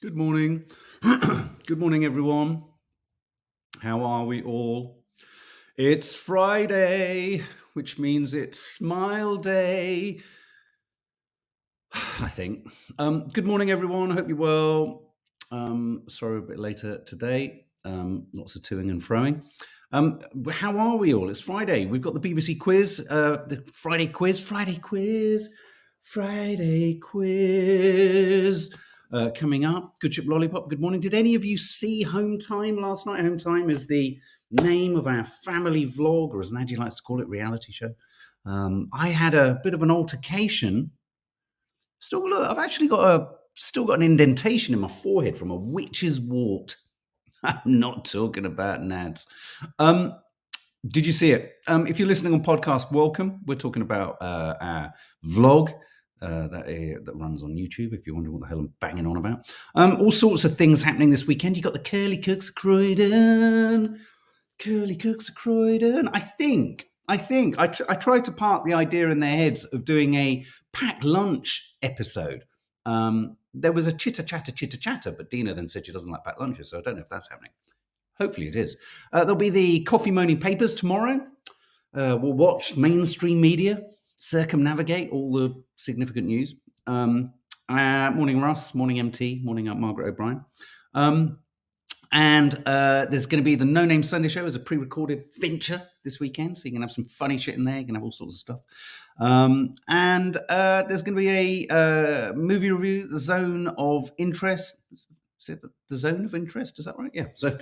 Good morning. Good morning, everyone. How are we all? It's Friday, which means it's Smile Day, I think. Good morning, everyone. I hope you're well. Sorry, a bit later today. Lots of toing and froing. How are we all? It's Friday. We've got the BBC quiz, the Friday quiz, Friday quiz coming up. Good Ship Lollipop, good morning. Did any of you see Home Time last night? Home Time is the name of our family vlog, or as Nadji likes to call it, reality show. I had a bit of an altercation. Still, look, I've actually still got an indentation in my forehead from a witch's wart. I'm not talking about Nads. Did you see it? If you're listening on podcast, welcome. We're talking about our vlog that runs on YouTube, if you're wondering what the hell I'm banging on about. All sorts of things happening this weekend. You got the Curly Cooks of Croydon. I tried to park the idea in their heads of doing a packed lunch episode. There was a chitter chatter, but Dina then said she doesn't like packed lunches, so I don't know if that's happening. Hopefully it is. There'll be the coffee moaning papers tomorrow. We'll watch mainstream media circumnavigate all the significant news. Morning Russ, morning MT, morning Margaret O'Brien. And there's going to be the No Name Sunday show as a pre-recorded venture this weekend, so you can have some funny shit in there. You can have all sorts of stuff. And there's going to be a movie review, The Zone of Interest. Is it the Zone of Interest? Is that right? Yeah. So,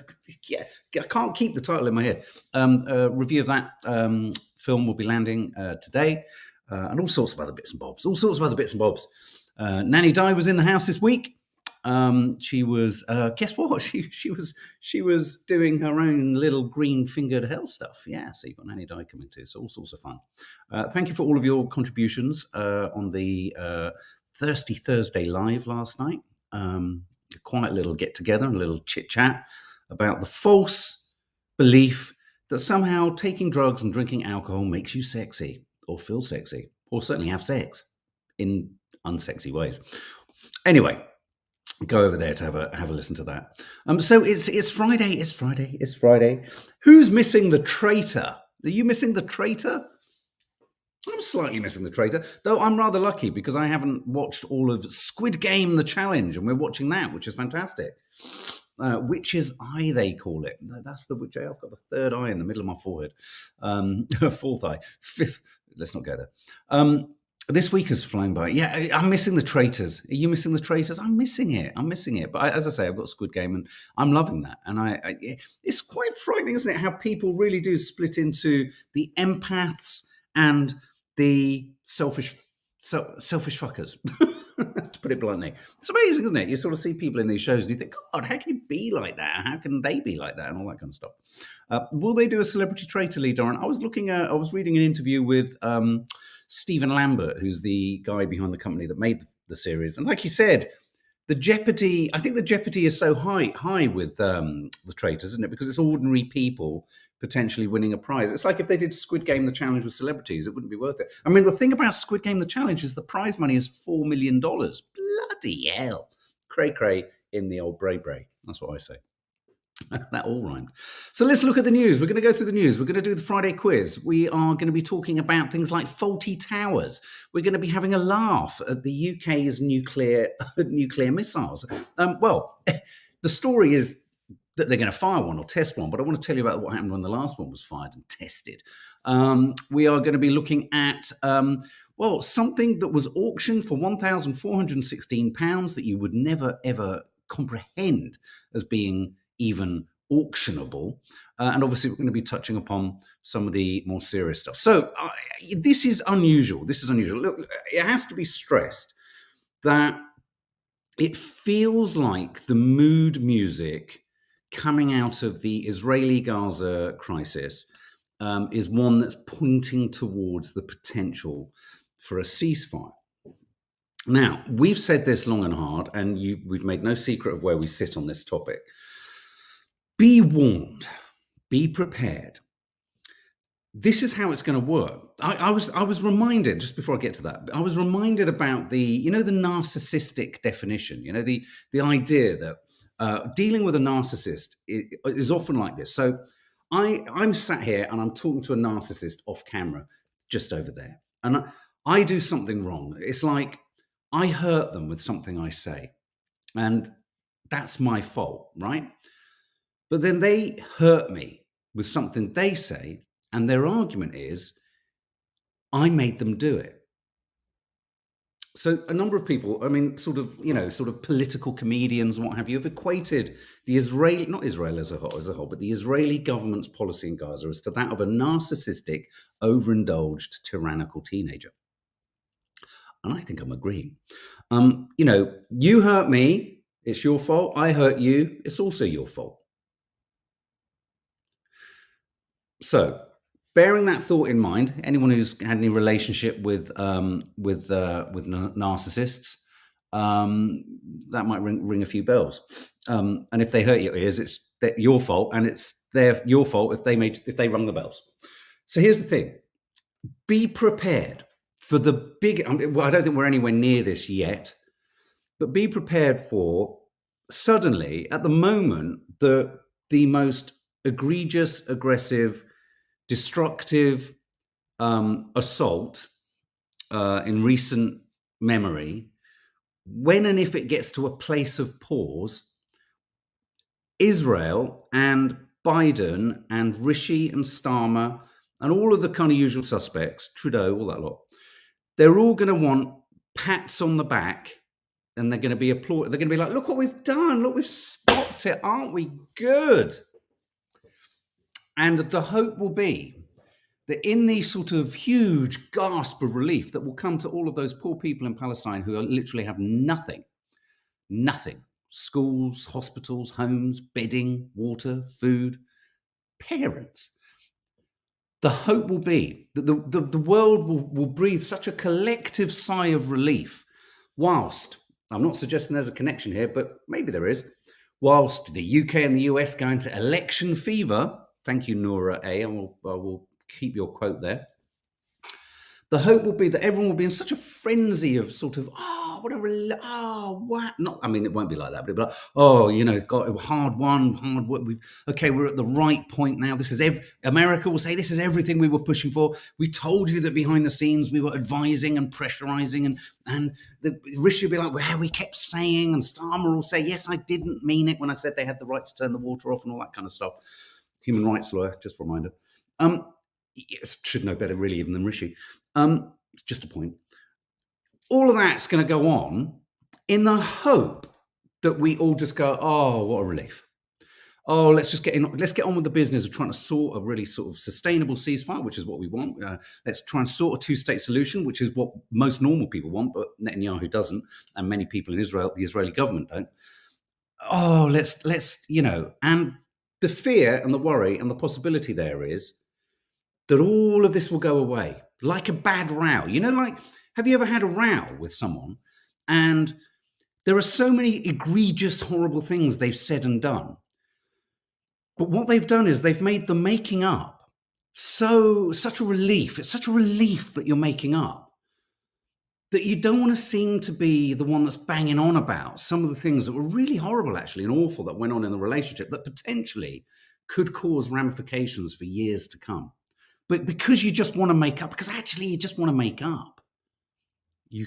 yeah, I can't keep the title in my head. A review of that film will be landing today, and all sorts of other bits and bobs. Nanny Di was in the house this week. She was guess what? She was doing her own little green-fingered hell stuff. Yeah, so you've got Nanny Di coming too. So all sorts of fun. Thank you for all of your contributions on the Thirsty Thursday live last night. A quiet little get-together, a little chit-chat about the false belief that somehow taking drugs and drinking alcohol makes you sexy or feel sexy or certainly have sex in unsexy ways. Anyway, go over there to have a listen to that. So it's Friday. Who's missing the Traitor? Are you missing the Traitor? I'm slightly missing the Traitor, though I'm rather lucky because I haven't watched all of Squid Game: The Challenge, and we're watching that, which is fantastic. Witch's eye, they call it. That's the witch eye. I've got the third eye in the middle of my forehead. Fourth eye. Fifth. Let's not go there. This week has flown by. Yeah, I'm missing the Traitors. Are you missing the Traitors? I'm missing it. But as I say, I've got Squid Game, and I'm loving that. And it's quite frightening, isn't it, how people really do split into the empaths and the selfish fuckers, to put it bluntly. It's amazing, isn't it? You sort of see people in these shows and you think, God, how can you be like that? How can they be like that? And all that kind of stuff. Will they do a celebrity traitor lead, Doran? I was reading an interview with Stephen Lambert, who's the guy behind the company that made the series. And like he said, the jeopardy is so high with the Traitors, isn't it? Because it's ordinary people potentially winning a prize. It's like if they did Squid Game: The Challenge with celebrities, it wouldn't be worth it. I mean, the thing about Squid Game: The Challenge is the prize money is $4 million. Bloody hell. Cray in the old bray. That's what I say. That all rhymed. So let's look at the news. We're going to go through the news. We're going to do the Friday quiz. We are going to be talking about things like faulty towers. We're going to be having a laugh at the UK's nuclear missiles. Well, the story is that they're going to fire one or test one, but I want to tell you about what happened when the last one was fired and tested. We are going to be looking at something that was auctioned for £1,416 that you would never ever comprehend as being even auctionable. And obviously, we're going to be touching upon some of the more serious stuff. So this is unusual. Look, it has to be stressed that it feels like the mood music coming out of the Israeli-Gaza crisis is one that's pointing towards the potential for a ceasefire. Now, we've said this long and hard, and we've made no secret of where we sit on this topic. Be warned, be prepared. this is how it's going to work. I was reminded, just before I get to that, I was reminded about the narcissistic definition. The idea that dealing with a narcissist is often like this. So I'm sat here and I'm talking to a narcissist off camera, just over there, and I do something wrong. It's like I hurt them with something I say, and that's my fault, right? But then they hurt me with something they say, and their argument is, I made them do it. So a number of people, I mean, sort of political comedians and what have you, have equated the not Israel as a whole, but the Israeli government's policy in Gaza as to that of a narcissistic, overindulged, tyrannical teenager. And I think I'm agreeing. You hurt me, it's your fault. I hurt you, it's also your fault. So, bearing that thought in mind, anyone who's had any relationship with narcissists, that might ring a few bells. And if they hurt your ears, it's your fault, and it's your fault if they rung the bells. So here's the thing: be prepared for the big. Well, I don't think we're anywhere near this yet, but be prepared for suddenly, at the moment, the most egregious, aggressive, destructive assault in recent memory, when and if it gets to a place of pause, Israel and Biden and Rishi and Starmer and all of the kind of usual suspects, Trudeau, all that lot, they're all going to want pats on the back, and they're going to be applauded. They're going to be like, look what we've done. Look, we've stopped it. Aren't we good? And the hope will be that in the sort of huge gasp of relief that will come to all of those poor people in Palestine who literally have nothing, schools, hospitals, homes, bedding, water, food, parents. The hope will be that the world will breathe such a collective sigh of relief, whilst, I'm not suggesting there's a connection here, but maybe there is, whilst the UK and the US go into election fever. Thank you, Nora A. I will keep your quote there. The hope will be that everyone will be in such a frenzy of sort of, what? Not, I mean, it won't be like that, but it'll be like, got a hard work. We're at the right point now. This is America will say this is everything we were pushing for. We told you that behind the scenes we were advising and pressurizing, and the Rishi will be like, well, we kept saying, and Starmer will say, yes, I didn't mean it when I said they had the right to turn the water off and all that kind of stuff. Human rights lawyer, just a reminder. Should know better, really, even than Rishi. It's just a point. All of that's going to go on in the hope that we all just go, oh, what a relief. Oh, let's get on with the business of trying to sort a really sort of sustainable ceasefire, which is what we want. Let's try and sort a two-state solution, which is what most normal people want, but Netanyahu doesn't, and many people in Israel, the Israeli government, don't. Oh, let's and the fear and the worry and the possibility there is that all of this will go away, like a bad row. Have you ever had a row with someone and there are so many egregious, horrible things they've said and done, but what they've done is they've made the making up such a relief. It's such a relief that you're making up that you don't want to seem to be the one that's banging on about some of the things that were really horrible, actually, and awful that went on in the relationship that potentially could cause ramifications for years to come. But because you just want to make up, because actually you just want to make up, you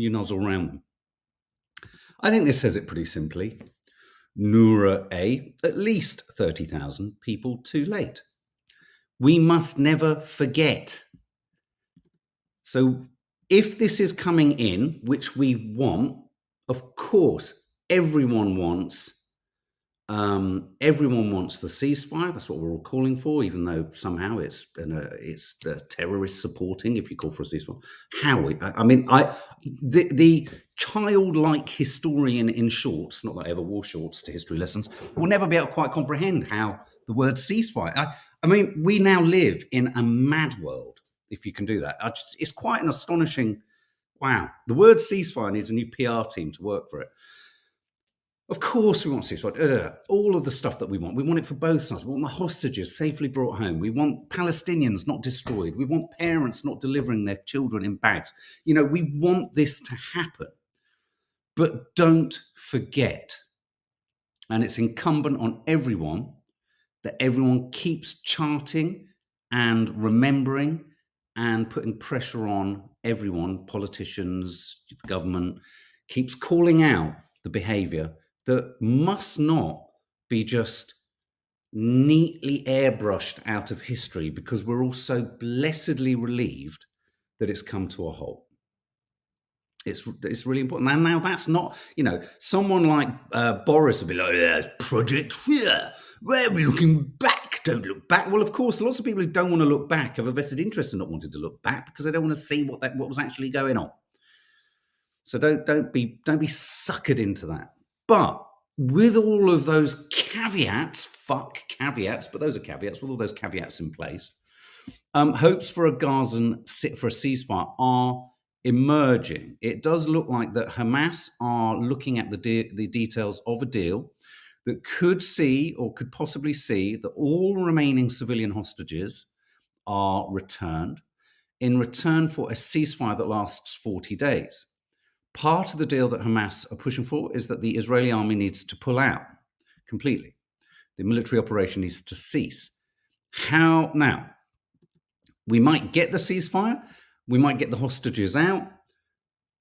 nuzzle around them. I think this says it pretty simply. Noura A, at least 30,000 people too late. We must never forget. So if this is coming in, which we want, of course, everyone wants the ceasefire. That's what we're all calling for, even though somehow it's the terrorists supporting if you call for a ceasefire. The childlike historian in shorts, not that I ever wore shorts to history lessons, will never be able to quite comprehend how the word ceasefire. We now live in a mad world, if you can do that. It's quite an astonishing, wow. The word ceasefire needs a new PR team to work for it. Of course, we want ceasefire. All of the stuff that we want. We want it for both sides. We want the hostages safely brought home. We want Palestinians not destroyed. We want parents not delivering their children in bags. We want this to happen. But don't forget, and it's incumbent on everyone, that everyone keeps charting and remembering and putting pressure on everyone, politicians, government, keeps calling out the behavior that must not be just neatly airbrushed out of history, because we're all so blessedly relieved that it's come to a halt. It's really important. And now that's not, someone like Boris would be like, yeah, Project Fear, where are we looking back? Don't look back. Well, of course, lots of people who don't want to look back have a vested interest in not wanting to look back, because they don't want to see what was actually going on. So don't be suckered into that. But with all of those caveats, fuck caveats, but those are caveats, with all those caveats in place, hopes for a ceasefire are emerging. It does look like that Hamas are looking at the details of a deal that could possibly see that all remaining civilian hostages are returned in return for a ceasefire that lasts 40 days. Part of the deal that Hamas are pushing for is that the Israeli army needs to pull out completely. The military operation needs to cease. How now? We might get the ceasefire, we might get the hostages out,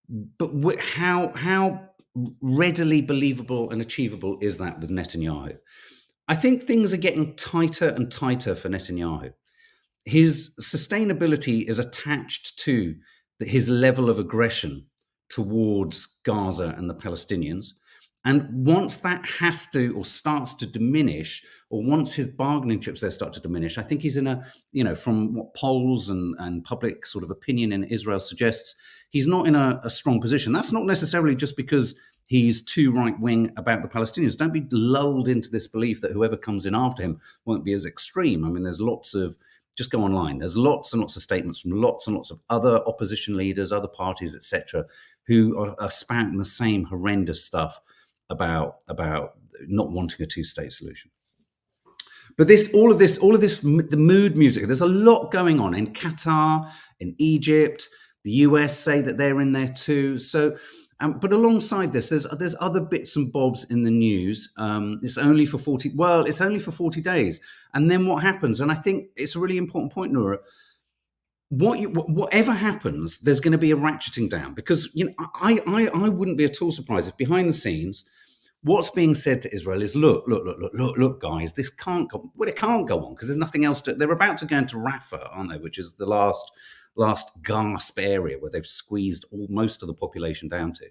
but how readily believable and achievable is that with Netanyahu? I think things are getting tighter and tighter for Netanyahu. His sustainability is attached to his level of aggression towards Gaza and the Palestinians. And once that has to, or starts to diminish, or once his bargaining chips there start to diminish, I think he's in from what polls and public sort of opinion in Israel suggests, he's not in a strong position. That's not necessarily just because he's too right-wing about the Palestinians. Don't be lulled into this belief that whoever comes in after him won't be as extreme. I mean, there's lots of, just go online, there's lots and lots of statements from lots and lots of other opposition leaders, other parties, etc., who are spouting the same horrendous stuff about not wanting a two-state solution. But all of this, the mood music, there's a lot going on in Qatar, in Egypt. The US say that they're in there too. So, but alongside this, there's other bits and bobs in the news. It's only for 40 days. And then what happens? And I think it's a really important point, Nora. Whatever happens, there's going to be a ratcheting down, because I wouldn't be at all surprised if behind the scenes, what's being said to Israel is, look, guys, this can't go. Well, it can't go on because there's nothing else to. They're about to go into Rafah, aren't they? Which is the last gasp area where they've squeezed most of the population down to.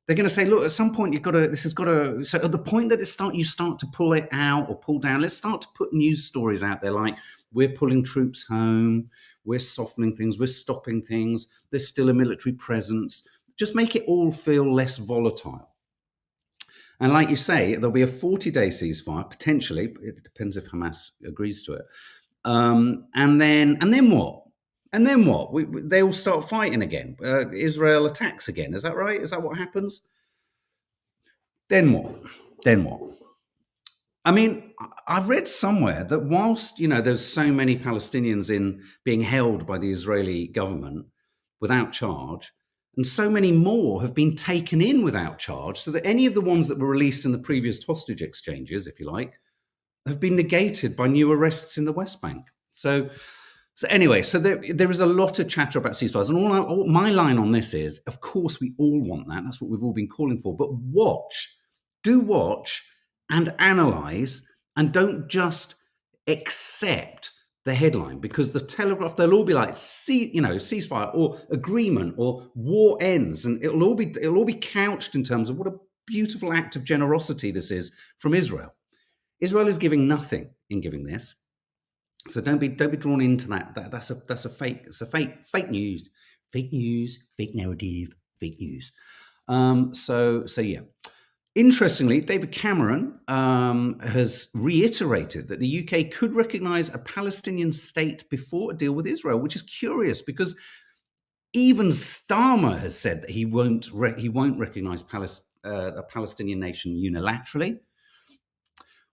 They're going to say, look, at some point this has got to. So at the point that you start to pull it out or pull down, let's start to put news stories out there like, we're pulling troops home, we're softening things, we're stopping things, there's still a military presence. Just make it all feel less volatile. And like you say, there'll be a 40-day ceasefire, potentially. It depends if Hamas agrees to it. And then what? And then what? They all start fighting again. Israel attacks again. Is that right? Is that what happens? Then what? I mean, I've read somewhere that whilst, there's so many Palestinians being held by the Israeli government without charge, and so many more have been taken in without charge, so that any of the ones that were released in the previous hostage exchanges, if you like, have been negated by new arrests in the West Bank. So anyway, there is a lot of chatter about ceasefires. And all my line on this is, of course, we all want that. That's what we've all been calling for. But do watch and analyse, and don't just accept the headline, because the Telegraph, they'll all be like, ceasefire or agreement or war ends, and it'll all be couched in terms of what a beautiful act of generosity this is from Israel. Israel is giving nothing in giving this, so don't be drawn into that. That's a fake news, fake narrative, fake news. So yeah. Interestingly, David Cameron has reiterated that the UK could recognise a Palestinian state before a deal with Israel, which is curious because even Starmer has said that he won't recognise a Palestinian nation unilaterally.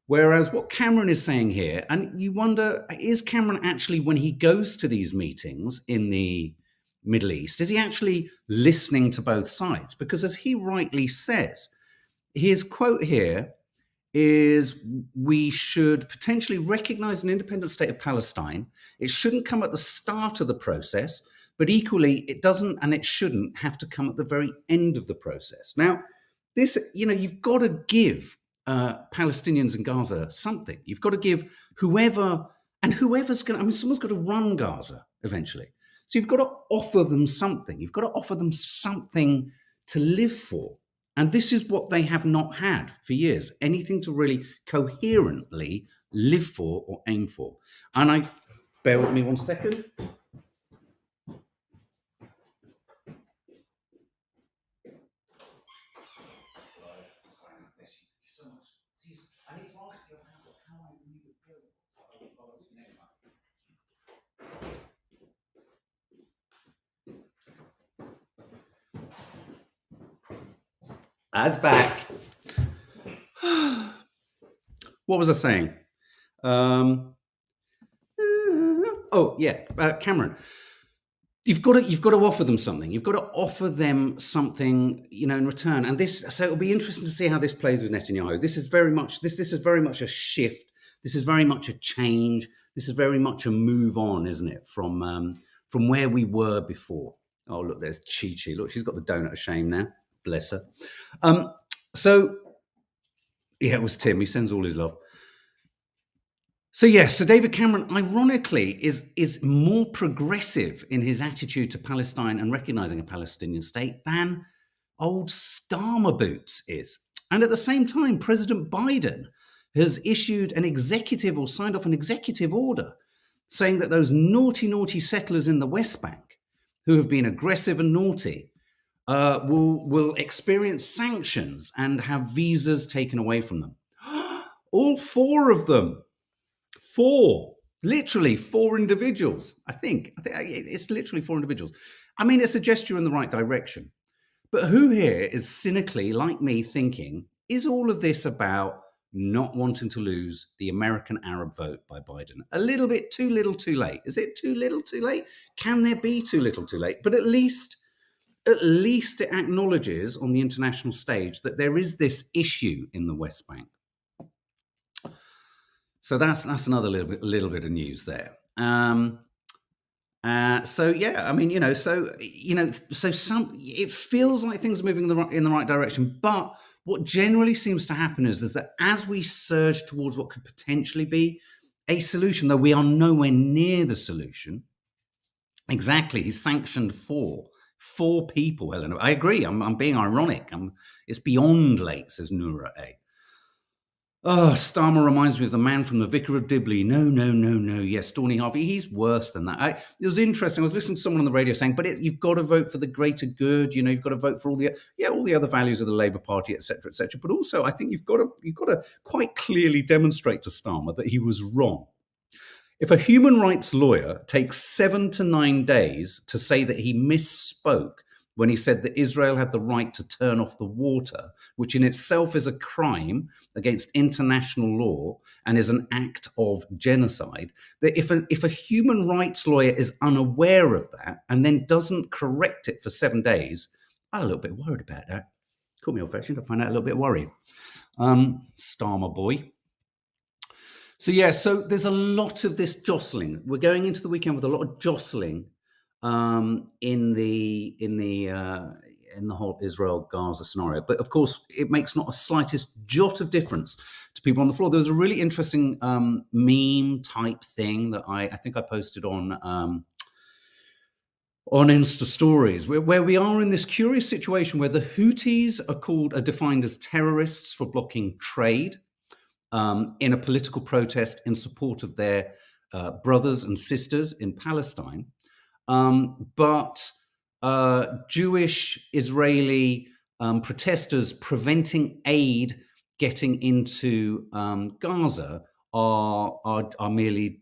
Whereas what Cameron is saying here, and you wonder, is Cameron actually, when he goes to these meetings in the Middle East, is he actually listening to both sides? Because as he rightly says, his quote here is, we should potentially recognize an independent state of Palestine. It shouldn't come at the start of the process, but equally it doesn't and it shouldn't have to come at the very end of the process. Now, this, you've got to give Palestinians in Gaza something. You've got to give whoever's going to, someone's got to run Gaza eventually. So you've got to offer them something. You've got to offer them something to live for. And this is what they have not had for years, anything to really coherently live for or aim for. And bear with me 1 second. As back. What was I saying? Cameron. You've got to offer them something. You've got to offer them something, in return. And so it'll be interesting to see how this plays with Netanyahu. This is very much a shift. This is very much a change. This is very much a move on, isn't it, from where we were before? Oh, look, there's Chi-Chi. Look, she's got the donut of shame now. Bless her. It was Tim. He sends all his love. So David Cameron, ironically, is more progressive in his attitude to Palestine and recognizing a Palestinian state than old Starmer Boots is. And at the same time, President Biden has issued signed off an executive order saying that those naughty, naughty settlers in the West Bank who have been aggressive and naughty will experience sanctions and have visas taken away from them. All 4 of them. 4, literally 4 individuals. I think it's literally 4 individuals. It's a gesture in the right direction. But who here is cynically, like me, thinking, is all of this about not wanting to lose the American Arab vote by Biden? A little bit too little too late. Is it too little too late? Can there be too little too late? But at least it acknowledges on the international stage that there is this issue in the West Bank. So that's another little bit of news there. It feels like things are moving in the right direction. But what generally seems to happen is that as we surge towards what could potentially be a solution, though we are nowhere near the solution. Exactly, he's sanctioned 4 people, Helen. I agree. I'm being ironic. It's beyond late, says Noura A. Oh, Starmer reminds me of the man from The Vicar of Dibley. No. Yes, Stormy Harvey. He's worse than that. It was interesting. I was listening to someone on the radio saying, but you've got to vote for the greater good. You've got to vote for all the other values of the Labour Party, etc., etc. But also, I think you've got to quite clearly demonstrate to Starmer that he was wrong. If a human rights lawyer takes 7 to 9 days to say that he misspoke when he said that Israel had the right to turn off the water, which in itself is a crime against international law and is an act of genocide, that if a human rights lawyer is unaware of that and then doesn't correct it for 7 days, I'm a little bit worried about that. Call me old-fashioned, I find that a little bit worried. Starmer boy. So there's a lot of this jostling. We're going into the weekend with a lot of jostling in the whole Israel-Gaza scenario. But of course, it makes not a slightest jot of difference to people on the floor. There was a really interesting meme type thing that I think I posted on Insta Stories, where we are in this curious situation where the Houthis are defined as terrorists for blocking trade in a political protest in support of their brothers and sisters in Palestine. But Jewish Israeli protesters preventing aid getting into Gaza are merely,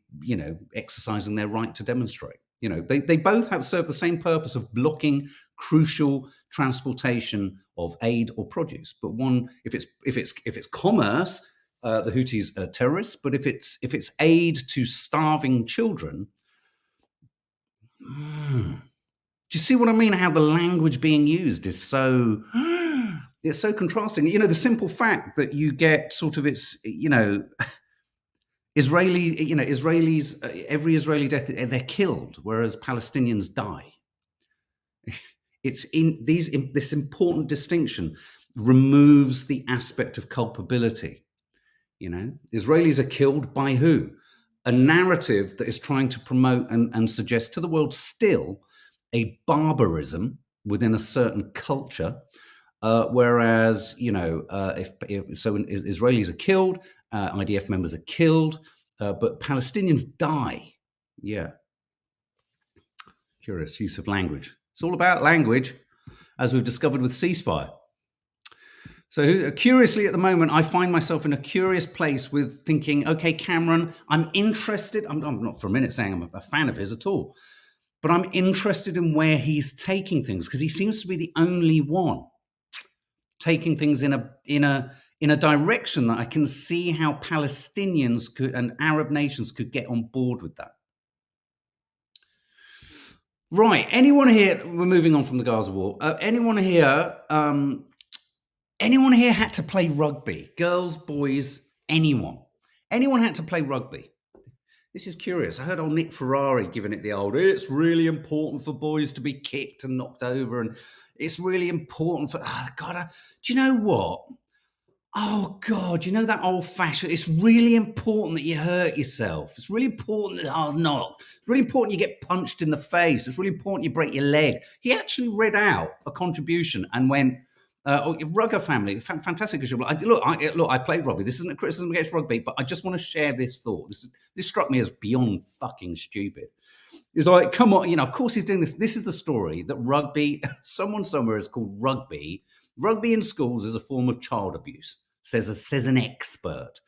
exercising their right to demonstrate. You know, they both have served the same purpose of blocking crucial transportation of aid or produce. But one, if it's commerce, the Houthis are terrorists. But if it's aid to starving children, do you see what I mean? How the language being used is so it's so contrasting. You know, the simple fact that you get sort of Israelis, every Israeli death, they're killed, whereas Palestinians die. It's this important distinction removes the aspect of culpability. You know, Israelis are killed by who? A narrative that is trying to promote and suggest to the world still a barbarism within a certain culture. Whereas, if Israelis are killed, IDF members are killed, but Palestinians die. Yeah. Curious use of language. It's all about language, as we've discovered with Ceasefire. So curiously, at the moment, I find myself in a curious place with thinking, okay, Cameron, I'm interested. I'm not for a minute saying I'm a fan of his at all, but I'm interested in where he's taking things, because he seems to be the only one taking things in a direction that I can see how Palestinians and Arab nations could get on board with that. Right. Anyone here? We're moving on from the Gaza war. Anyone here had to play rugby? Girls, boys, anyone? Anyone had to play rugby? This is curious. I heard old Nick Ferrari giving it the old, it's really important for boys to be kicked and knocked over, and it's really important for, do you know what? Oh, God, you know that old-fashioned, it's really important that you hurt yourself. It's really important that, it's really important you get punched in the face. It's really important you break your leg. He actually read out a contribution and went, Rugger family, fantastic. Look, I played rugby. This isn't a criticism against rugby, but I just want to share this thought. This struck me as beyond fucking stupid. He's like, come on, of course he's doing this. This is the story that rugby, someone somewhere has called rugby. Rugby in schools is a form of child abuse, says an expert,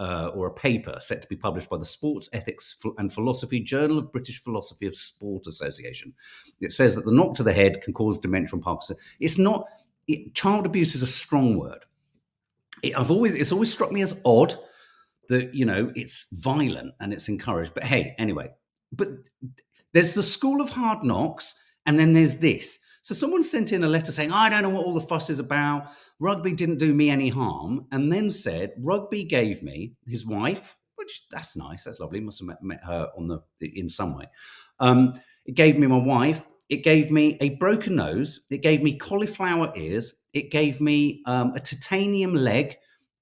or a paper set to be published by the Sports Ethics and Philosophy Journal of British Philosophy of Sport Association. It says that the knock to the head can cause dementia and Parkinson. It's not. Child abuse is a strong word. It's always struck me as odd that it's violent and it's encouraged. But hey, anyway. But there's the school of hard knocks, and then there's this. So someone sent in a letter saying, I don't know what all the fuss is about. Rugby didn't do me any harm. And then said, rugby gave me his wife, which that's nice. That's lovely. Must have met her in some way. It gave me my wife. It gave me a broken nose. It gave me cauliflower ears. It gave me a titanium leg.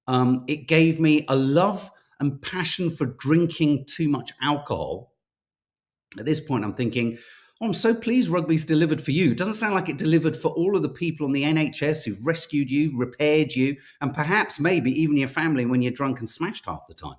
It gave me a love and passion for drinking too much alcohol. At this point, I'm thinking, I'm so pleased rugby's delivered for you. It doesn't sound like it delivered for all of the people on the NHS who've rescued you, repaired you, and perhaps maybe even your family when you're drunk and smashed half the time.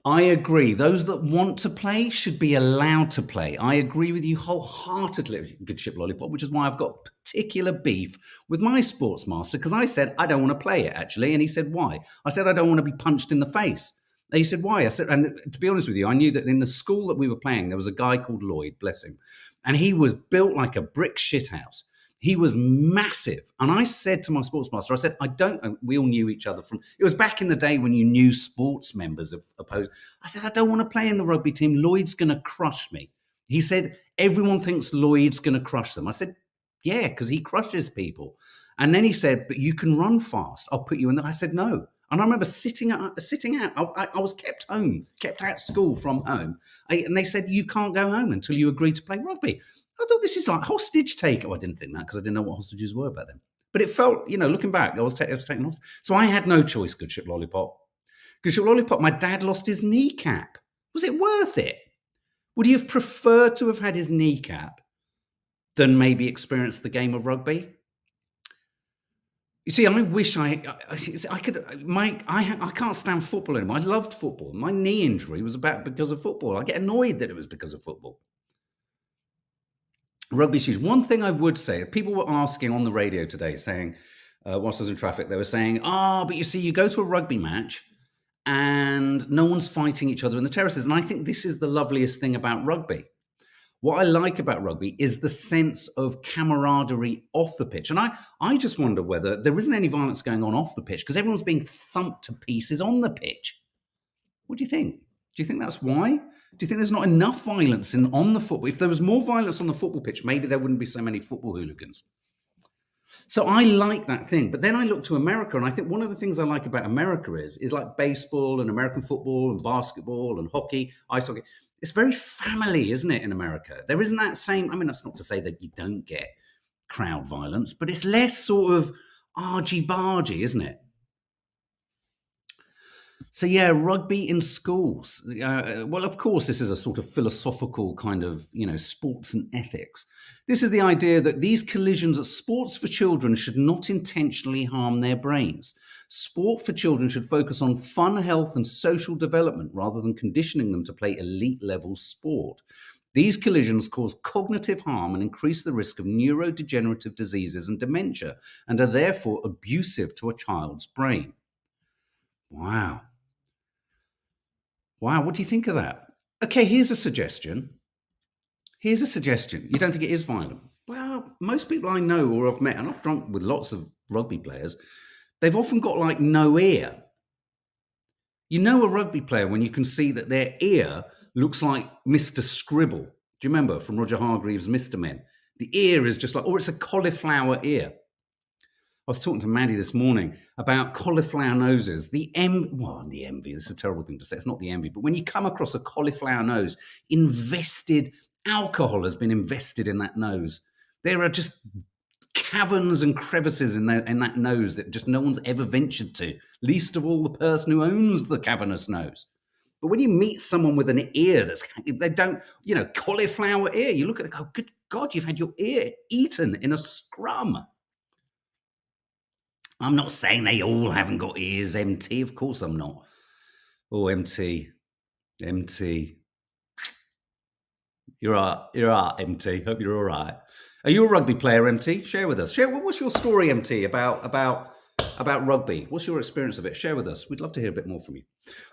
I agree. Those that want to play should be allowed to play. I agree with you wholeheartedly, good ship Lollipop, which is why I've got particular beef with my sports master, because I said, I don't want to play it, actually. And he said, why? I said, I don't want to be punched in the face. And he said, why? I said, and to be honest with you, I knew that in the school that we were playing, there was a guy called Lloyd, bless him. And he was built like a brick shithouse. He was massive. And I said to my sports master, I said, we all knew each other it was back in the day when you knew sports members of opposed. I said, I don't want to play in the rugby team. Lloyd's going to crush me. He said, everyone thinks Lloyd's going to crush them. I said, yeah, because he crushes people. And then he said, but you can run fast. I'll put you in there. I said, no. And I remember sitting out. I was kept at school from home. And they said, you can't go home until you agree to play rugby. I thought this is like hostage take. I didn't think that because I didn't know what hostages were back then. But it felt, looking back, I was taken hostage. So I had no choice, good ship Lollipop. Good ship Lollipop, my dad lost his kneecap. Was it worth it? Would he have preferred to have had his kneecap than maybe experience the game of rugby? You see, I wish I could. I can't stand football anymore. I loved football. My knee injury was because of football. I get annoyed that it was because of football. Rugby shoes. One thing I would say, people were asking on the radio today, saying, whilst I was in traffic, they were saying, but you see, you go to a rugby match and no one's fighting each other in the terraces. And I think this is the loveliest thing about rugby. What I like about rugby is the sense of camaraderie off the pitch. And I just wonder whether there isn't any violence going on off the pitch because everyone's being thumped to pieces on the pitch. What do you think? Do you think that's why? Do you think there's not enough violence on the football? If there was more violence on the football pitch, maybe there wouldn't be so many football hooligans. So I like that thing. But then I look to America, and I think one of the things I like about America is like baseball and American football and basketball and hockey, ice hockey. It's very family, isn't it, in America? There isn't that same, I mean, that's not to say that you don't get crowd violence, but it's less sort of argy-bargy, isn't it? So yeah, rugby in schools. Well, of course, this is a sort of philosophical kind of, sports and ethics. This is the idea that these collisions at sports for children should not intentionally harm their brains. Sport for children should focus on fun, health, and social development rather than conditioning them to play elite-level sport. These collisions cause cognitive harm and increase the risk of neurodegenerative diseases and dementia, and are therefore abusive to a child's brain. Wow. Wow, what do you think of that? Okay, here's a suggestion. You don't think it is violent? Well, most people I know or I've met, and I've drunk with lots of rugby players, they've often got like no ear. You know a rugby player when you can see that their ear looks like Mr. Scribble. Do you remember from Roger Hargreaves' Mr. Men? The ear is just like, or it's a cauliflower ear. I was talking to Maddie this morning about cauliflower noses. The envy, this is a terrible thing to say, it's not the envy, but when you come across a cauliflower nose, alcohol has been invested in that nose. There are just caverns and crevices in that nose that just no one's ever ventured to, least of all the person who owns the cavernous nose. But when you meet someone with an ear cauliflower ear, you look at it and go, good God, you've had your ear eaten in a scrum. I'm not saying they all haven't got ears, MT. Of course I'm not. Oh, MT. You're right, MT. Hope you're all right. Are you a rugby player, MT? Share with us. What's your story, MT, about rugby? What's your experience of it? Share with us. We'd love to hear a bit more from you.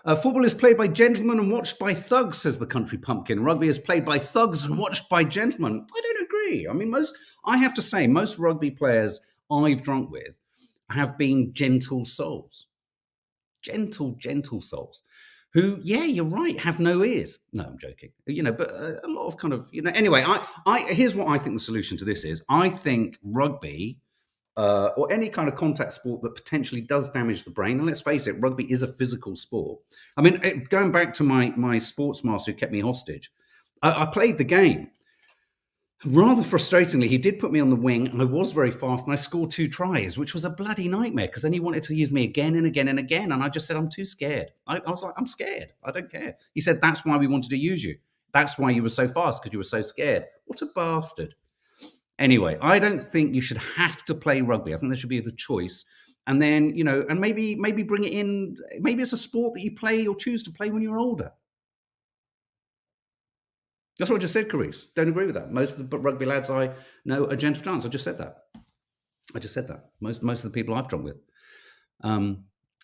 Football is played by gentlemen and watched by thugs, says the country pumpkin. Rugby is played by thugs and watched by gentlemen. I don't agree. I mean, I have to say, most rugby players I've drunk with have been gentle souls. Gentle souls. Who, yeah, you're right, have no ears. No, I'm joking. But a lot of kind of, anyway, here's what I think the solution to this is. I think rugby or any kind of contact sport that potentially does damage the brain, and let's face it, rugby is a physical sport. I mean, going back to my sports master who kept me hostage, I played the game. Rather frustratingly, he did put me on the wing, and I was very fast, and I scored 2 tries, which was a bloody nightmare, because then he wanted to use me again and again and again, and I just said, I'm too scared. I was like, I'm scared. I don't care. He said, that's why we wanted to use you. That's why you were so fast, because you were so scared. What a bastard. Anyway, I don't think you should have to play rugby. I think there should be the choice. And then, and maybe bring it in. Maybe it's a sport that you play or choose to play when you're older. That's what I just said, Carice. Don't agree with that. Most of the rugby lads I know are gentle giants. I just said that. Most of the people I've drunk with are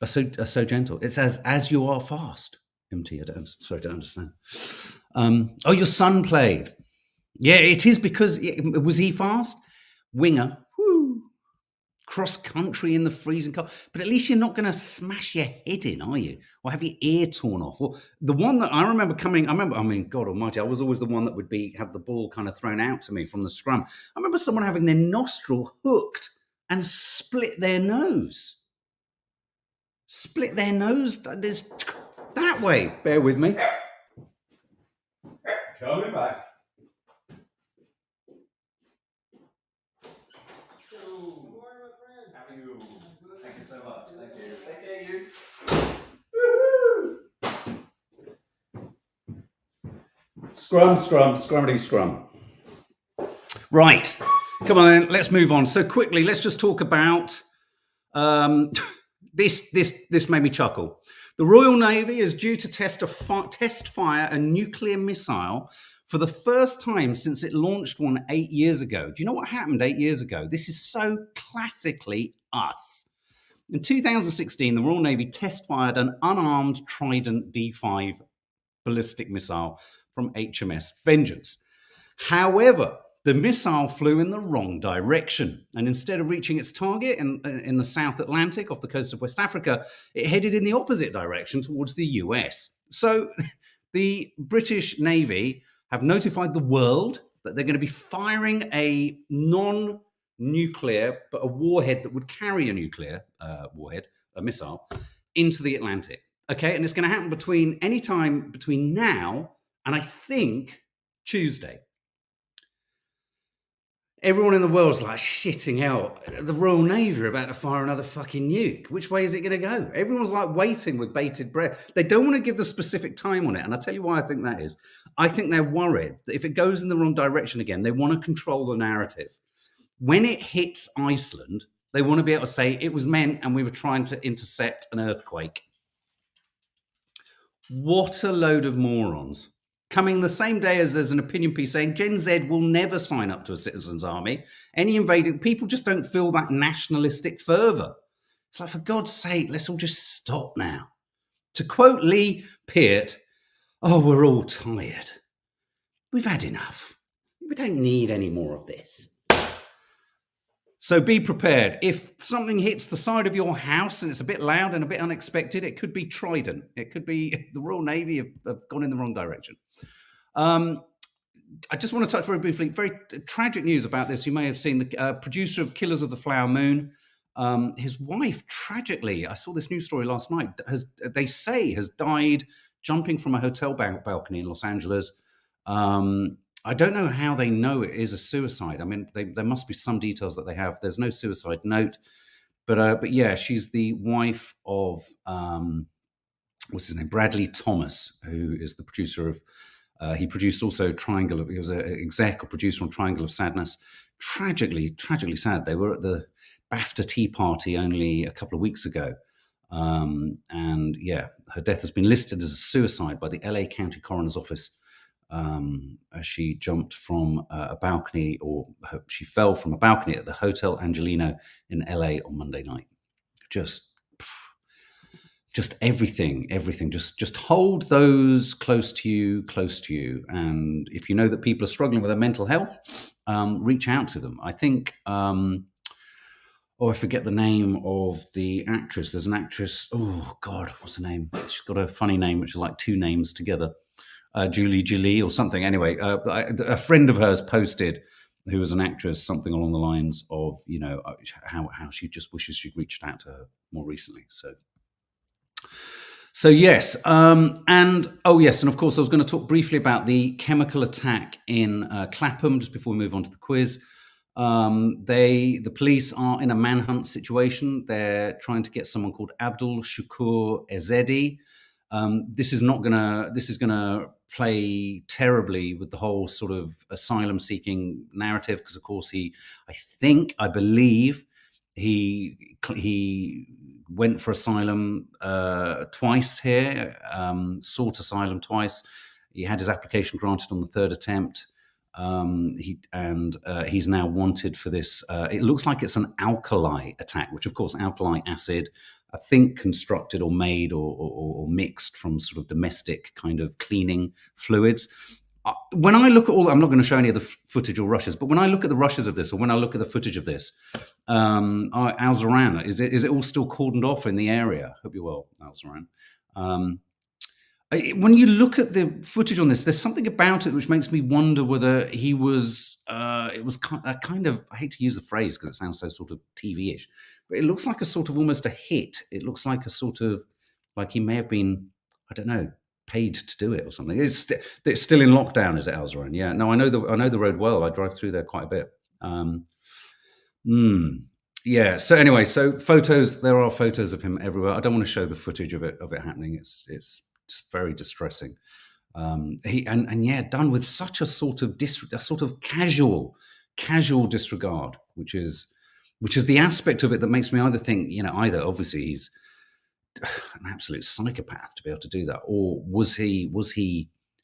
so gentle. It says, as you are fast. MT, I don't understand. Your son played. Yeah, it is because, was he fast? Winger. Woo. Cross country in the freezing cold. But at least you're not going to smash your head in, are you? Or have your ear torn off? Or the one that I remember God almighty, I was always the one that would have the ball kind of thrown out to me from the scrum. I remember someone having their nostril hooked and split their nose. That way. Bear with me. Coming back. Scrum. Right. Come on then, let's move on. So quickly, let's just talk about this made me chuckle. The Royal Navy is due to test fire a nuclear missile for the first time since it launched one 8 years ago. Do you know what happened 8 years ago? This is so classically us. In 2016, the Royal Navy test-fired an unarmed Trident D5 ballistic missile from HMS Vengeance. However, the missile flew in the wrong direction, and instead of reaching its target in the South Atlantic off the coast of West Africa, it headed in the opposite direction towards the US. So the British Navy have notified the world that they're going to be firing a non-nuclear, but a warhead that would carry a nuclear warhead, a missile, into the Atlantic. Okay, and it's going to happen any time between now and I think Tuesday. Everyone in the world's like shitting out. The Royal Navy are about to fire another fucking nuke. Which way is it going to go? Everyone's like waiting with bated breath. They don't want to give the specific time on it. And I'll tell you why I think that is. I think they're worried that if it goes in the wrong direction again, they want to control the narrative. When it hits Iceland, they want to be able to say it was meant and we were trying to intercept an earthquake. What a load of morons. Coming the same day as there's an opinion piece saying Gen Z will never sign up to a citizens' army. Any invading people just don't feel that nationalistic fervour. It's like, for God's sake, let's all just stop now. To quote Lee Peart, oh, we're all tired. We've had enough. We don't need any more of this. So be prepared. If something hits the side of your house and it's a bit loud and a bit unexpected, it could be Trident. It could be the Royal Navy have gone in the wrong direction. I just want to touch very briefly, very tragic news about this. You may have seen the producer of Killers of the Flower Moon. His wife, tragically, I saw this news story last night, has died jumping from a hotel balcony in Los Angeles. I don't know how they know it is a suicide. I mean, there must be some details that they have. There's no suicide note, but yeah, she's the wife of what's his name, Bradley Thomas, who is the producer of. He produced also Triangle. He was an exec or producer on Triangle of Sadness. Tragically sad. They were at the BAFTA Tea Party only a couple of weeks ago, and yeah, her death has been listed as a suicide by the LA County Coroner's Office. As she jumped from a balcony, or she fell from a balcony at the Hotel Angelino in LA on Monday night. Just everything. Just hold those close to you. And if you know that people are struggling with their mental health, reach out to them. I think, I forget the name of the actress. There's an actress. Oh God, what's her name? She's got a funny name, which is like two names together. Julie or something. Anyway, a friend of hers posted, who was an actress, something along the lines of, how she just wishes she'd reached out to her more recently. So yes, and of course I was going to talk briefly about the chemical attack in Clapham just before we move on to the quiz. The police are in a manhunt situation. They're trying to get someone called Abdul Shakur Ezedi. This is gonna play terribly with the whole sort of asylum-seeking narrative, because of course I believe he went for asylum twice here, sought asylum twice. He had his application granted on the third attempt. He's now wanted for this. It looks like it's an alkali attack, which of course alkali acid, I think constructed or made or mixed from sort of domestic kind of cleaning fluids. When I look at I'm not going to show any of the footage or rushes, but when I look at the rushes of this, or when I look at the footage of this, Al Zoran, is it all still cordoned off in the area? Hope you're well, Al Zoran. When you look at the footage on this, there's something about it which makes me wonder whether he was, it was kind of, I hate to use the phrase because it sounds so sort of TV-ish, but it looks like a sort of almost a hit. It looks like a sort of, like he may have been, I don't know, paid to do it or something. It's still in lockdown, is it, Alzoran? Yeah, no, I know the road well. I drive through there quite a bit. Yeah. So anyway, photos. There are photos of him everywhere. I don't want to show the footage of it happening. It's just very distressing. Done with such a sort of casual disregard, which is the aspect of it that makes me either think, either obviously he's an absolute psychopath to be able to do that, or was he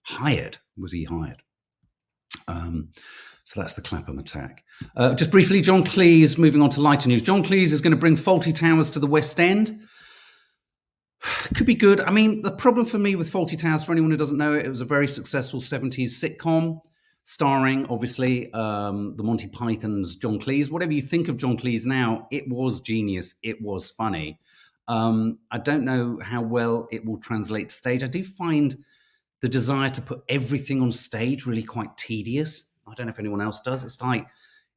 hired? So that's the Clapham attack. Just briefly, John Cleese, moving on to lighter news. John Cleese is going to bring Fawlty Towers to the West End. Could be good. I mean, the problem for me with Fawlty Towers, for anyone who doesn't know it, it was a very successful 70s sitcom starring, obviously, the Monty Python's John Cleese. Whatever you think of John Cleese now, it was genius. It was funny. I don't know how well it will translate to stage. I do find the desire to put everything on stage really quite tedious. I don't know if anyone else does. It's like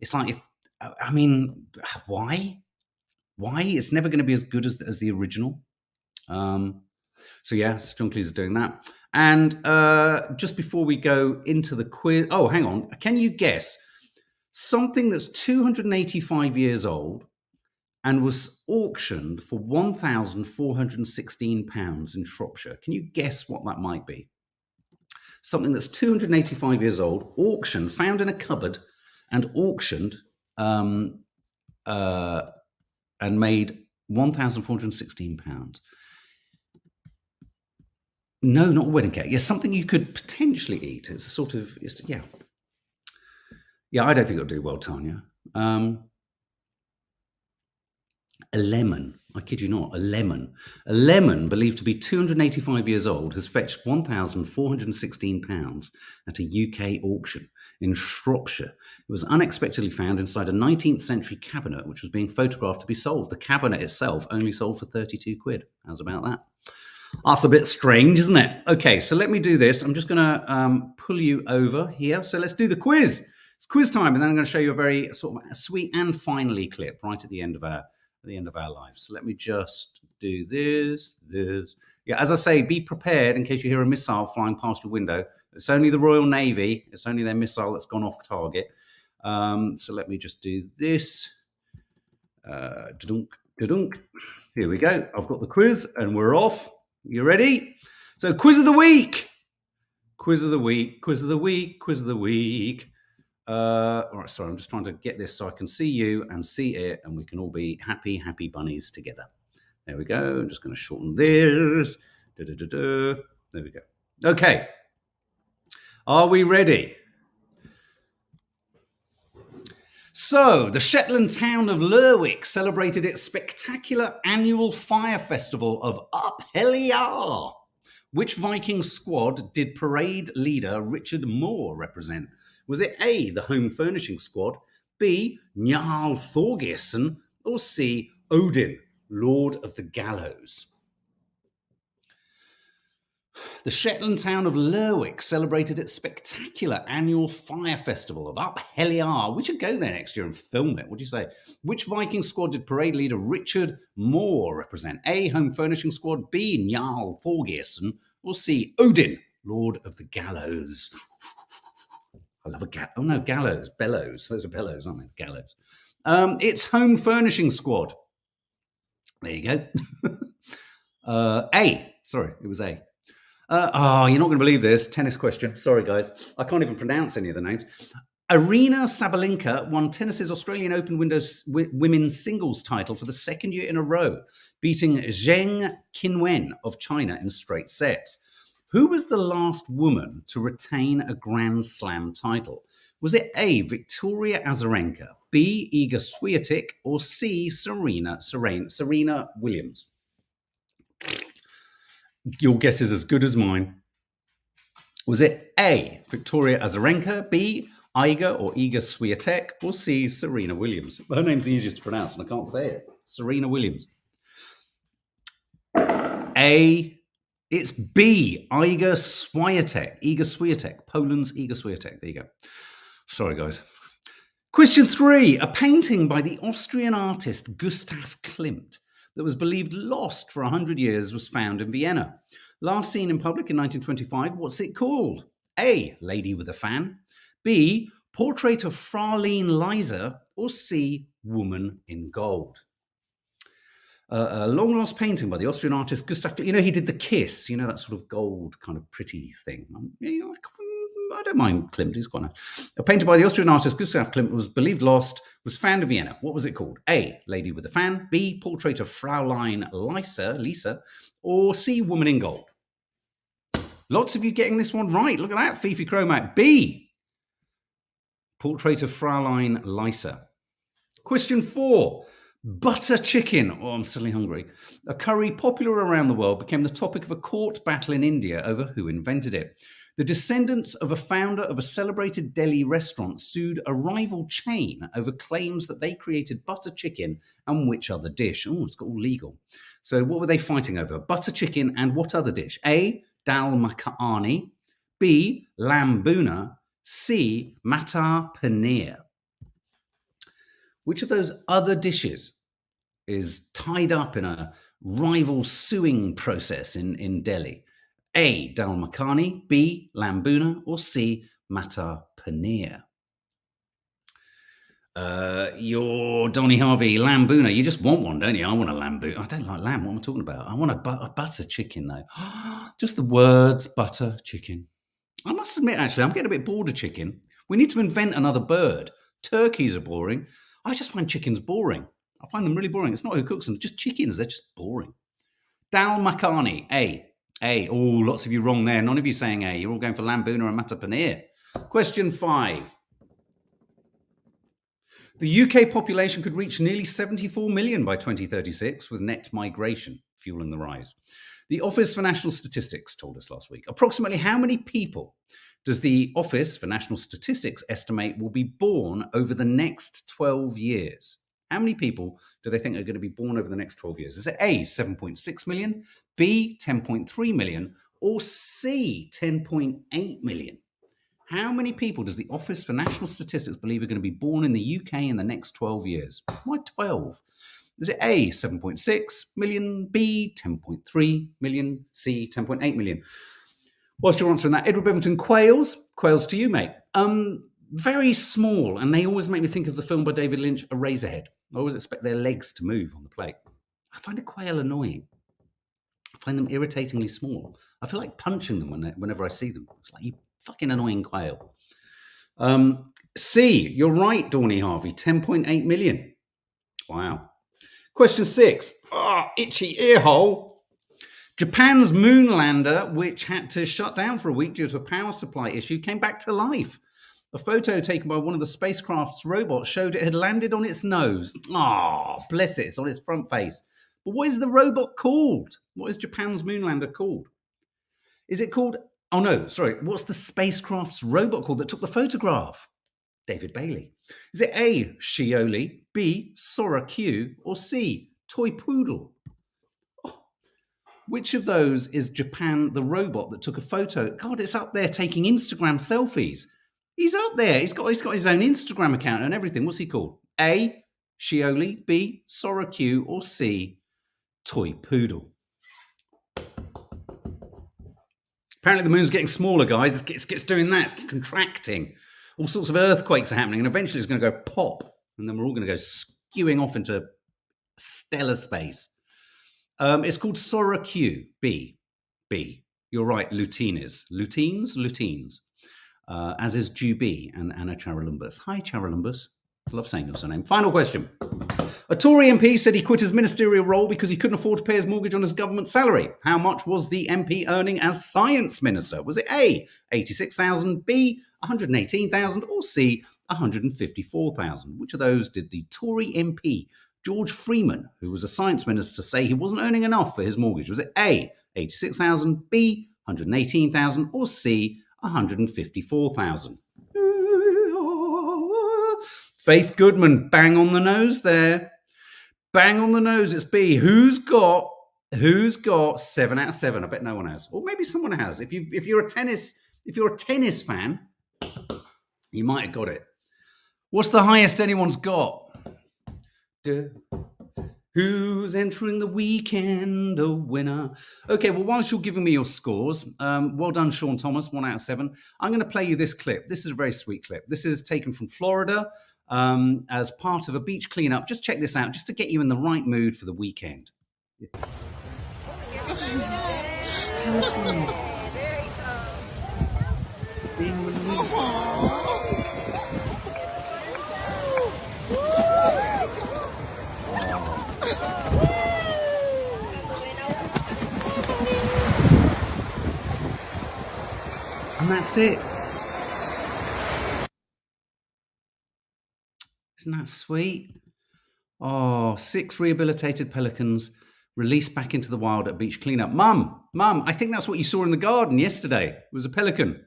if, I mean, why? It's never going to be as good as the original. So yes, John Cleese is doing that. And just before we go into the quiz, oh, hang on. Can you guess something that's 285 years old and was auctioned for £1,416 in Shropshire? Can you guess what that might be? Something that's 285 years old, auctioned, found in a cupboard, and auctioned, and made £1,416. No, not a wedding cake. Yes, something you could potentially eat. It's a sort of, yeah. I don't think it'll do well, Tanya. A lemon. I kid you not, a lemon. A lemon, believed to be 285 years old, has fetched £1,416 at a UK auction in Shropshire. It was unexpectedly found inside a 19th century cabinet, which was being photographed to be sold. The cabinet itself only sold for 32 quid. How's about that? That's a bit strange, isn't it? Okay, so let me do this. I'm just going to pull you over here. So let's do the quiz. It's quiz time, and then I'm going to show you a very sort of sweet and finally clip right at the end of our lives. So let me just do this. Yeah, as I say, be prepared in case you hear a missile flying past your window. It's only the Royal Navy. It's only their missile that's gone off target. So let me just do this. Da-dunk. Here we go. I've got the quiz, and we're off. You ready? So quiz of the week. All right, sorry, I'm just trying to get this so I can see you and see it, and we can all be happy bunnies together. There we go. I'm just going to shorten this. There we go. Okay. Are we ready? So, the Shetland town of Lerwick celebrated its spectacular annual fire festival of Up Helliar. Which Viking squad did parade leader Richard Moore represent? Was it A, the Home Furnishing Squad, B, Jarl Thorgerson, or C, Odin, Lord of the Gallows? The Shetland town of Lerwick celebrated its spectacular annual fire festival of Up Helliar. We should go there next year and film it. What do you say? Which Viking squad did parade leader Richard Moore represent? A, Home Furnishing Squad, B, Jarl Thorgerson, or C, Odin, Lord of the Gallows? I love a gallows, bellows. Those are bellows, aren't they? Gallows. It's Home Furnishing Squad. There you go. A. Sorry, it was A. You're not going to believe this. Tennis question. Sorry, guys. I can't even pronounce any of the names. Arina Sabalenka won tennis's Australian Open women's singles title for the second year in a row, beating Zheng Qinwen of China in straight sets. Who was the last woman to retain a Grand Slam title? Was it A, Victoria Azarenka, B, Iga Swiatek, or C, Serena Williams? Your guess is as good as mine. Was it A, Victoria Azarenka, B, Iga Swiatek, or C, Serena Williams? Her name's the easiest to pronounce, and I can't say it. Serena Williams. A. It's B, Iga Swiatek. Poland's Iga Swiatek. There you go. Sorry, guys. Question 3. A painting by the Austrian artist Gustav Klimt that was believed lost for 100 years was found in Vienna. Last seen in public in 1925, what's it called? A, Lady with a Fan, B, Portrait of Fraulein Liza, or C, Woman in Gold? A long-lost painting by the Austrian artist Gustav Klimt. You know, he did The Kiss, that sort of gold kind of pretty thing. I don't mind Klimt, he's quite nice. A painting by the Austrian artist Gustav Klimt was believed lost, was found in Vienna. What was it called? A, Lady with a Fan, B, Portrait of Fraulein Lisa, or C, Woman in Gold? Lots of you getting this one right. Look at that, Fifi Chromac. B, Portrait of Fraulein Lysa. Question 4. Butter chicken. Oh, I'm suddenly hungry. A curry popular around the world became the topic of a court battle in India over who invented it. The descendants of a founder of a celebrated Delhi restaurant sued a rival chain over claims that they created butter chicken and which other dish. Oh, it's got all legal. So what were they fighting over? Butter chicken and what other dish? A, dal makhani. B, lamb bhuna. C, matar paneer. Which of those other dishes is tied up in a rival suing process in Delhi? A, dal makhani, B, lamb bhuna, or C, matar paneer? You're Donny Harvey, lamb bhuna. You just want one, don't you? I want a lamb bhuna. I don't like lamb. What am I talking about? I want a butter chicken, though. Just the words, butter chicken. I must admit, actually, I'm getting a bit bored of chicken. We need to invent another bird. Turkeys are boring. I just find chickens boring. I find them really boring. It's not who cooks them, just chickens. They're just boring. Dal makhani, A. Oh, lots of you wrong there. None of you saying A. You're all going for lamb bhuna and matar paneer. Question 5. The UK population could reach nearly 74 million by 2036 with net migration fueling the rise. The Office for National Statistics told us last week. Approximately how many people does the Office for National Statistics estimate will be born over the next 12 years? How many people do they think are going to be born over the next 12 years? Is it A, 7.6 million, B, 10.3 million, or C, 10.8 million? How many people does the Office for National Statistics believe are going to be born in the UK in the next 12 years? Why 12? Is it A, 7.6 million, B, 10.3 million, C, 10.8 million? Whilst you're answering that, Edward Bevington, quails to you, mate. Very small, and they always make me think of the film by David Lynch, Eraserhead. I always expect their legs to move on the plate. I find a quail annoying. I find them irritatingly small. I feel like punching them whenever I see them. It's like, you fucking annoying quail. C, you're right, Dawny Harvey, 10.8 million. Wow. Question 6. Itchy earhole. Japan's Moonlander, which had to shut down for a week due to a power supply issue, came back to life. A photo taken by one of the spacecraft's robots showed it had landed on its nose. Bless it, it's on its front face. But what is the robot called? What is Japan's Moonlander called? Is it called... Oh, no, sorry. What's the spacecraft's robot called that took the photograph? David Bailey. Is it A, Shioli, B, Sora Q, or C, Toy Poodle? Which of those is Japan, the robot that took a photo? God, it's up there taking Instagram selfies. He's up there. He's got his own Instagram account and everything. What's he called? A, Shioli, B, Sora Q, or C, Toy Poodle? Apparently the moon's getting smaller, guys. It's doing that. It's contracting. All sorts of earthquakes are happening, and eventually it's going to go pop, and then we're all going to go skewing off into stellar space. It's called Sora Q, B. You're right, Lutines. Lutines. As is Jubi and Anna Charalumbus. Hi, Charalumbus. I love saying your surname. Final question. A Tory MP said he quit his ministerial role because he couldn't afford to pay his mortgage on his government salary. How much was the MP earning as science minister? Was it A, 86,000, B, 118,000, or C, 154,000? Which of those did the Tory MP, George Freeman, who was a science minister, say he wasn't earning enough for his mortgage? Was it A, 86,000, B, 118,000, or C, 154,000? Faith Goodman, bang on the nose there. Bang on the nose, it's B. Who's got 7 out of 7? I bet no one has. Or maybe someone has. If you're a tennis fan, you might have got it. What's the highest anyone's got? Who's entering the weekend a winner? Okay, well, whilst you're giving me your scores, well done, Sean Thomas, 1 out of 7. I'm going to play you this clip. This is a very sweet clip. This is taken from Florida as part of a beach cleanup. Just check this out, just to get you in the right mood for the weekend. Pelicans being released. And that's it. Isn't that sweet? Oh, 6 rehabilitated pelicans released back into the wild at beach cleanup. Mum, I think that's what you saw in the garden yesterday. It was a pelican.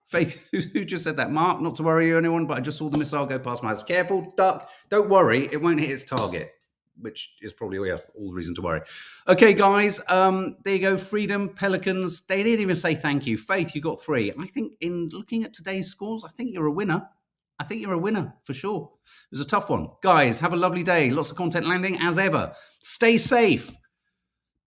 Faith, who just said that? Mark, not to worry you, anyone, but I just saw the missile go past my house. Careful, duck. Don't worry, it won't hit its target, which is probably all the reason to worry. Okay, guys, there you go. Freedom, Pelicans. They didn't even say thank you. Faith, you got 3. I think in looking at today's scores, I think you're a winner. I think you're a winner for sure. It was a tough one. Guys, have a lovely day. Lots of content landing as ever. Stay safe.